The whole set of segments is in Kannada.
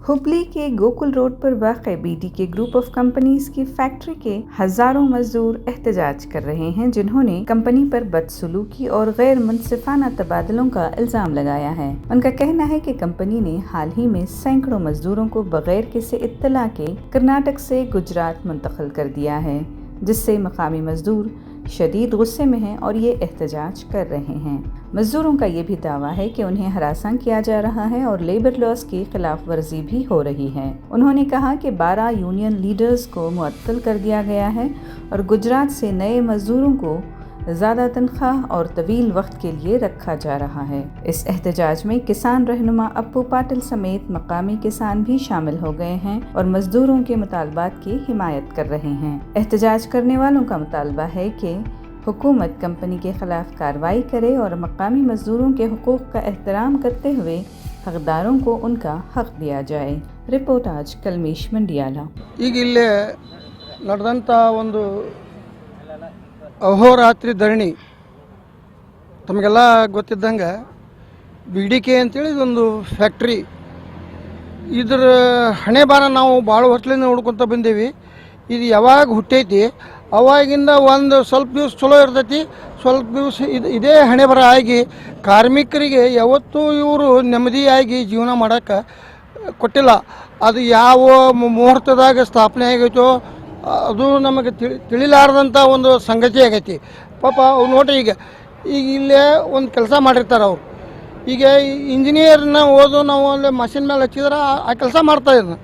हुबली के गोकुल रोड पर वाक़ बीडी के ग्रुप ऑफ कंपनीज की फैक्ट्री के हजारों मजदूर एहतजाज कर रहे हैं, जिन्होंने कंपनी पर बदसलूकी और गैर मुनसिफाना तबादलों का इल्ज़ाम लगाया है। उनका कहना है कि कंपनी ने हाल ही में सैकड़ों मजदूरों को बगैर किसी इत्तला के कर्नाटक से गुजरात मुंतकिल कर दिया है, जिससे मकामी मजदूर शदीद गुस्से में हैं और ये एहतजाज कर रहे हैं। मजदूरों का ये भी दावा है कि उन्हें हरासा किया जा रहा है और लेबर लॉज की खिलाफ वर्जी भी हो रही है। उन्होंने कहा कि 12 यूनियन लीडर्स को मुअत्तल कर दिया गया है और गुजरात से नए मजदूरों को ज़्यादा तनख्वाह और तवील वक्त के लिए रखा जा रहा है। इस एहतजाज में किसान रहनुमा अप्पू पाटिल समेत मकामी किसान भी शामिल हो गए हैं और मजदूरों के मुतालबात की हिमायत कर रहे हैं। एहतजाज करने वालों का मुतालबा है कि हुकूमत कंपनी के खिलाफ कार्रवाई करे और मकामी मजदूरों के हुकूक का एहतराम करते हुए हकदारों को उनका हक दिया जाए। रिपोर्ट आज कलमेश मंडियाला। ಈಗ ಇಲ್ಲಿ ನಡೆದಂಥ ಒಂದು ಅಹೋರಾತ್ರಿ ಧರಣಿ ತಮಗೆಲ್ಲ ಗೊತ್ತಿದ್ದಂಗೆ BDK ಅಂತೇಳಿ ಇದೊಂದು ಫ್ಯಾಕ್ಟ್ರಿ, ಇದರ ಹಣೆ ಬಾರ ನಾವು ಭಾಳ ವರ್ಷದಿಂದ ನೋಡ್ಕೊತ ಬಂದೀವಿ. ಇದು ಯಾವಾಗ ಹುಟ್ಟೈತಿ ಅವಾಗಿಂದ ಒಂದು ಸ್ವಲ್ಪ ದಿವಸ ಚಲೋ ಇರ್ತೈತಿ, ಸ್ವಲ್ಪ ದಿವಸ ಇದೇ ಹಣೆ ಬರ ಆಗಿ ಕಾರ್ಮಿಕರಿಗೆ ಯಾವತ್ತೂ ಇವರು ನೆಮ್ಮದಿಯಾಗಿ ಜೀವನ ಮಾಡೋಕ್ಕೆ ಕೊಟ್ಟಿಲ್ಲ. ಅದು ಯಾವ ಮುಹೂರ್ತದಾಗ ಸ್ಥಾಪನೆ ಆಗೈತೋ ಅದು ನಮಗೆ ತಿಳಿಲಾರ್ದಂಥ ಒಂದು ಸಂಗತಿ ಆಗೈತಿ. ಪಾಪ ಅವ್ರು ನೋಡ್ರಿ, ಈಗ ಇಲ್ಲೇ ಒಂದು ಕೆಲಸ ಮಾಡಿರ್ತಾರೆ ಅವರು. ಈಗ ಇಂಜಿನಿಯರ್ನ ಓದು ನಾವು ಅಲ್ಲಿ ಮಷಿನ್ ಮೇಲೆ ಹಚ್ಚಿದ್ರೆ ಆ ಕೆಲಸ ಮಾಡ್ತಾಯಿದ್ದ.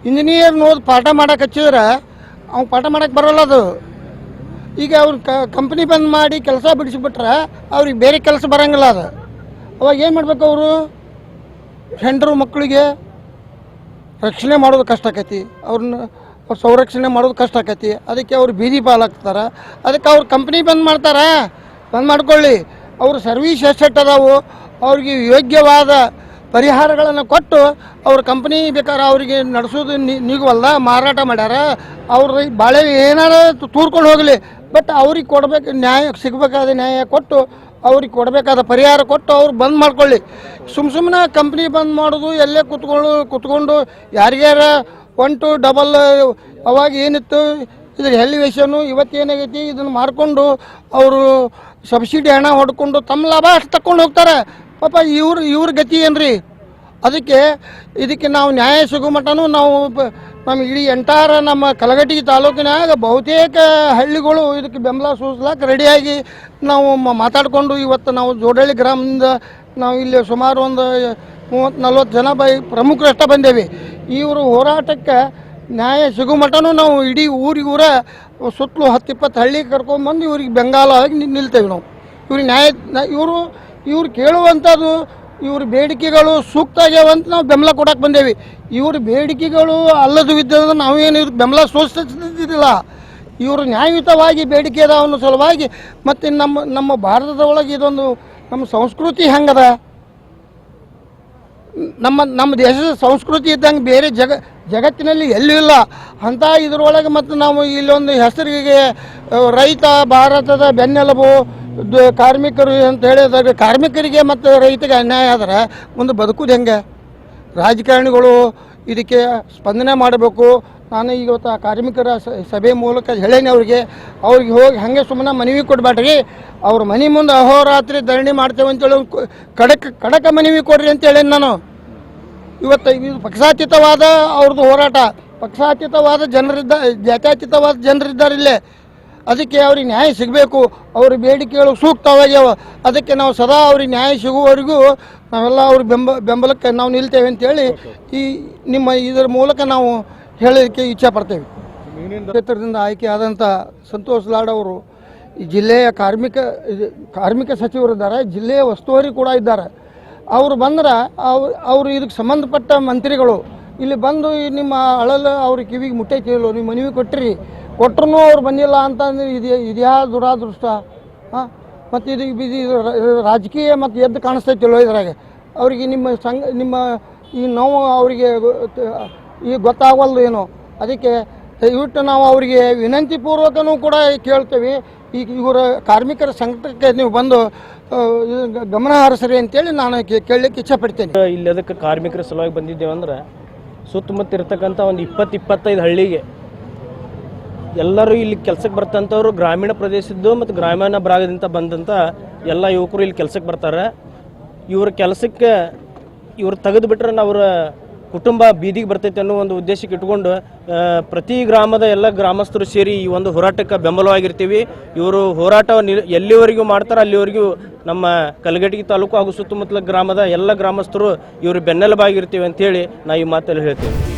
ಇಂಜಿನಿಯರ್ನ ಓದಿ ಪಾಠ ಮಾಡೋಕೆ ಹಚ್ಚಿದ್ರೆ ಅವ್ನು ಪಾಠ ಮಾಡೋಕ್ಕೆ ಬರೋಲ್ಲ ಅದು. ಈಗ ಅವ್ರು ಕಂಪ್ನಿ ಬಂದ್ ಮಾಡಿ ಕೆಲಸ ಬಿಡಿಸಿಬಿಟ್ರೆ ಅವ್ರಿಗೆ ಬೇರೆ ಕೆಲಸ ಬರೋಂಗಿಲ್ಲ. ಅದು ಅವಾಗ ಏನು ಮಾಡ್ಬೇಕು? ಅವರು ಹೆಂಡರು ಮಕ್ಕಳಿಗೆ ರಕ್ಷಣೆ ಮಾಡೋದು ಕಷ್ಟ ಆಕೈತಿ, ಅವ್ರನ್ನ ಸಂರಕ್ಷಣೆ ಮಾಡೋದು ಕಷ್ಟ ಆಕೈತಿ. ಅದಕ್ಕೆ ಅವ್ರು ಬೀದಿ ಪಾಲಾಗ್ತಾರೆ. ಅದಕ್ಕೆ ಅವ್ರು ಕಂಪ್ನಿ ಬಂದ್ ಮಾಡ್ತಾರೆ, ಬಂದ್ ಮಾಡ್ಕೊಳ್ಳಿ. ಅವ್ರ ಸರ್ವೀಸ್ ಎಷ್ಟೆಷ್ಟು ಅದಾವು ಅವ್ರಿಗೆ ಯೋಗ್ಯವಾದ ಪರಿಹಾರಗಳನ್ನು ಕೊಟ್ಟು ಅವ್ರ ಕಂಪ್ನಿ ಬೇಕಾದ್ರೆ ಅವರಿಗೆ ನಡೆಸೋದು ನೀಗುವಲ್ಲ, ಮಾರಾಟ ಮಾಡ್ಯಾರ. ಅವ್ರ ಬಾಳೆ ಏನಾರ ತೂರ್ಕೊಂಡು ಹೋಗಲಿ, ಬಟ್ ಅವ್ರಿಗೆ ಕೊಡಬೇಕು ನ್ಯಾಯ, ಸಿಗಬೇಕಾದ ನ್ಯಾಯ ಕೊಟ್ಟು ಅವ್ರಿಗೆ ಕೊಡಬೇಕಾದ ಪರಿಹಾರ ಕೊಟ್ಟು ಅವ್ರು ಬಂದ್ ಮಾಡ್ಕೊಳ್ಳಿ. ಸುಮ್ಮನೆ ಕಂಪ್ನಿ ಬಂದ್ ಮಾಡೋದು, ಎಲ್ಲೇ ಕುತ್ಕೊಂಡು ಯಾರಿಗಾರ 1 to 2 ಅವಾಗ ಏನಿತ್ತು ಇದ್ರ ಎಲಿವೇಶನು ಇವತ್ತೇನಾಗೈತಿ ಇದನ್ನು ಮಾರ್ಕೊಂಡು ಅವರು ಸಬ್ಸಿಡಿ ಹಣ ಹೊಡ್ಕೊಂಡು ತಮ್ಮ ಲಾಭ ಅಷ್ಟು ತಗೊಂಡು ಹೋಗ್ತಾರೆ. ಪಾಪ ಇವ್ರ ಗತಿ ಏನ್ರಿ? ಅದಕ್ಕೆ ಇದಕ್ಕೆ ನಾವು ನ್ಯಾಯ ಸಿಗೋ ಮಟ್ಟನೂ ನಾವು ನಮ್ಮ ಇಡೀ ಎಂಟಾರ ನಮ್ಮ ಕಲಘಟಗಿ ತಾಲೂಕಿನಾಗ ಬಹುತೇಕ ಹಳ್ಳಿಗಳು ಇದಕ್ಕೆ ಬೆಂಬಲ ಸೂಚಿಸ್ಲಾಕ ರೆಡಿಯಾಗಿ ನಾವು ಮಾತಾಡಿಕೊಂಡು ಇವತ್ತು ನಾವು ಜೋಡಳ್ಳಿ ಗ್ರಾಮದಿಂದ ನಾವು ಇಲ್ಲಿ ಸುಮಾರು ಒಂದು 30-40 ಜನ ಪ್ರಮುಖರಷ್ಟ ಬಂದೇವಿ. ಇವರು ಹೋರಾಟಕ್ಕೆ ನ್ಯಾಯ ಸಿಗೋ ಮಟ್ಟನೂ ನಾವು ಇಡೀ ಊರ ಸುತ್ತಲೂ 10-20 ಹಳ್ಳಿ ಕರ್ಕೊಂಡ್ಬಂದು ಇವ್ರಿಗೆ ಬೆಂಗಾಲ ಆಗಿ ನಿಲ್ತೇವೆ ನಾವು. ಇವ್ರಿಗೆ ನ್ಯಾಯ ಇವ್ರು ಕೇಳುವಂಥದ್ದು ಇವ್ರ ಬೇಡಿಕೆಗಳು ಸೂಕ್ತ ಆಗ್ಯಾವಂತ ನಾವು ಬೆಂಬಲ ಕೊಡಕ್ಕೆ ಬಂದೇವಿ. ಇವ್ರ ಬೇಡಿಕೆಗಳು ಅಲ್ಲದು ಇದ್ದಂದ್ರೆ ನಾವೇನು ಇವ್ರಿಗೆ ಬೆಂಬಲ ಸೂಚಿಸ್ತಿದ್ದಿಲ್ಲ. ಇವರು ನ್ಯಾಯಯುತವಾಗಿ ಬೇಡಿಕೆ ಅದಾವನ್ನೋ ಸಲುವಾಗಿ. ಮತ್ತು ನಮ್ಮ ಭಾರತದ ಒಳಗೆ ಇದೊಂದು ನಮ್ಮ ಸಂಸ್ಕೃತಿ ಹೆಂಗದ, ನಮ್ಮ ದೇಶದ ಸಂಸ್ಕೃತಿ ಇದ್ದಂಗೆ ಬೇರೆ ಜಗತ್ತಿನಲ್ಲಿ ಎಲ್ಲೂ ಇಲ್ಲ ಅಂತ ಇದರೊಳಗೆ. ಮತ್ತು ನಾವು ಇಲ್ಲೊಂದು ಹೆಸರಿಗೆ ರೈತ ಭಾರತದ ಬೆನ್ನೆಲುಬು, ಕಾರ್ಮಿಕರು ಅಂತ ಹೇಳಿದಾಗ ಕಾರ್ಮಿಕರಿಗೆ ಮತ್ತು ರೈತಗೆ ಅನ್ಯಾಯ ಆದ್ರೆ ಮುಂದೆ ಬದುಕುದು ಹೆಂಗೆ? ರಾಜಕಾರಣಿಗಳು ಇದಕ್ಕೆ ಸ್ಪಂದನೆ ಮಾಡಬೇಕು. ನಾನು ಇವತ್ತು ಆ ಕಾರ್ಮಿಕರ ಸಭೆ ಮೂಲಕ ಹೇಳೇನೆ ಅವ್ರಿಗೆ ಹೋಗಿ ಹಾಗೆ ಸುಮ್ಮನೆ ಮನವಿ ಕೊಡಬೇಡ್ರಿ, ಅವ್ರ ಮನೆ ಮುಂದೆ ಅಹೋರಾತ್ರಿ ಧರಣಿ ಮಾಡ್ತೇವೆ ಅಂತೇಳಿ ಕಡಕ ಮನವಿ ಕೊಡ್ರಿ ಅಂತ ಹೇಳೇನಿ ನಾನು. ಇವತ್ತು ಇದು ಪಕ್ಷಾತೀತವಾದ ಅವ್ರದ್ದು ಹೋರಾಟ, ಪಕ್ಷಾತೀತವಾದ ಜಾತ್ಯತೀತವಾದ ಜನರಿದ್ದಾರೆ ಇಲ್ಲೇ. ಅದಕ್ಕೆ ಅವ್ರಿಗೆ ನ್ಯಾಯ ಸಿಗಬೇಕು, ಅವ್ರ ಬೇಡಿಕೆಗಳು ಸೂಕ್ತವಾಗ್ಯಾವ. ಅದಕ್ಕೆ ನಾವು ಸದಾ ಅವ್ರಿಗೆ ನ್ಯಾಯ ಸಿಗುವವರೆಗೂ ನಾವೆಲ್ಲ ಅವ್ರ ಬೆಂಬಲಕ್ಕೆ ನಾವು ನಿಲ್ತೇವೆ ಅಂತೇಳಿ ನಿಮ್ಮ ಇದರ ಮೂಲಕ ನಾವು ಹೇಳೋದಕ್ಕೆ ಇಚ್ಛೆ ಪಡ್ತೇವೆ. ಕ್ಷೇತ್ರದಿಂದ ಆಯ್ಕೆ ಆದಂಥ ಸಂತೋಷ್ ಲಾಡ್ ಅವರು ಈ ಜಿಲ್ಲೆಯ ಕಾರ್ಮಿಕ ಸಚಿವರಿದ್ದಾರೆ, ಜಿಲ್ಲೆಯ ಉಸ್ತುವಾರಿ ಕೂಡ ಇದ್ದಾರೆ. ಅವರು ಬಂದ್ರೆ ಅವರು ಇದಕ್ಕೆ ಸಂಬಂಧಪಟ್ಟ ಮಂತ್ರಿಗಳು ಇಲ್ಲಿ ಬಂದು ನಿಮ್ಮ ಅವ್ರ ಕಿವಿಗೆ ಮುಟ್ಟೈತಿಲ್ಲೋ, ನೀವು ಮನವಿ ಕೊಟ್ಟರು ಅವ್ರು ಬಂದಿಲ್ಲ ಅಂತಂದ್ರೆ ಇದ್ಯಾ ದುರಾದೃಷ್ಟ. ಮತ್ತು ಇದು ರಾಜಕೀಯ ಮತ್ತು ಎದ್ದು ಕಾಣಿಸ್ತೈತಿಲ್ಲೋ ಇದ್ರಾಗ. ಅವರಿಗೆ ನಿಮ್ಮ ಈ ನೋವು ಅವರಿಗೆ ಈಗ ಗೊತ್ತಾಗವಲ್ದು ಏನೋ. ಅದಕ್ಕೆ ದಯವಿಟ್ಟು ನಾವು ಅವರಿಗೆ ವಿನಂತಿ ಪೂರ್ವಕನೂ ಕೂಡ ಕೇಳ್ತೇವೆ, ಈಗ ಇವರ ಕಾರ್ಮಿಕರ ಸಂಕಟಕ್ಕೆ ನೀವು ಬಂದು ಗಮನ ಹರಿಸ್ರಿ ಅಂತೇಳಿ ನಾನು ಕೇಳಲಿಕ್ಕೆ ಇಚ್ಛೆ ಪಡ್ತೇನೆ. ಇಲ್ಲಿ ಅದಕ್ಕೆ ಕಾರ್ಮಿಕರ ಸಲುವಾಗಿ ಬಂದಿದ್ದೇವೆ ಅಂದ್ರೆ ಸುತ್ತಮುತ್ತ ಇರ್ತಕ್ಕಂಥ ಒಂದು 20-25 ಹಳ್ಳಿಗೆ ಎಲ್ಲರೂ ಇಲ್ಲಿ ಕೆಲಸಕ್ಕೆ ಬರ್ತಂಥವ್ರು ಗ್ರಾಮೀಣ ಪ್ರದೇಶದ್ದು ಮತ್ತು ಗ್ರಾಮೀಣ ಭಾಗದಿಂದ ಬಂದಂಥ ಎಲ್ಲ ಯುವಕರು ಇಲ್ಲಿ ಕೆಲಸಕ್ಕೆ ಬರ್ತಾರೆ. ಇವ್ರ ಕೆಲಸಕ್ಕೆ ಇವ್ರು ತೆಗೆದು ಬಿಟ್ರೆ ಅವರ ಕುಟುಂಬ ಬೀದಿಗೆ ಬರ್ತೈತೆ ಅನ್ನೋ ಒಂದು ಉದ್ದೇಶಕ್ಕೆ ಇಟ್ಕೊಂಡು ಪ್ರತಿ ಗ್ರಾಮದ ಎಲ್ಲ ಗ್ರಾಮಸ್ಥರು ಸೇರಿ ಈ ಒಂದು ಹೋರಾಟಕ್ಕೆ ಬೆಂಬಲವಾಗಿರ್ತೀವಿ. ಇವರು ಹೋರಾಟ ಎಲ್ಲಿವರೆಗೂ ಮಾಡ್ತಾರೆ ಅಲ್ಲಿವರೆಗೂ ನಮ್ಮ ಕಲಘಟಗಿ ತಾಲೂಕು ಹಾಗೂ ಸುತ್ತಮುತ್ತಲ ಗ್ರಾಮದ ಎಲ್ಲ ಗ್ರಾಮಸ್ಥರು ಇವರು ಬೆನ್ನೆಲುಬಾಗಿರ್ತೀವಿ ಅಂತೇಳಿ ನಾವು ಈ ಮಾತಲ್ಲಿ ಹೇಳ್ತೀವಿ.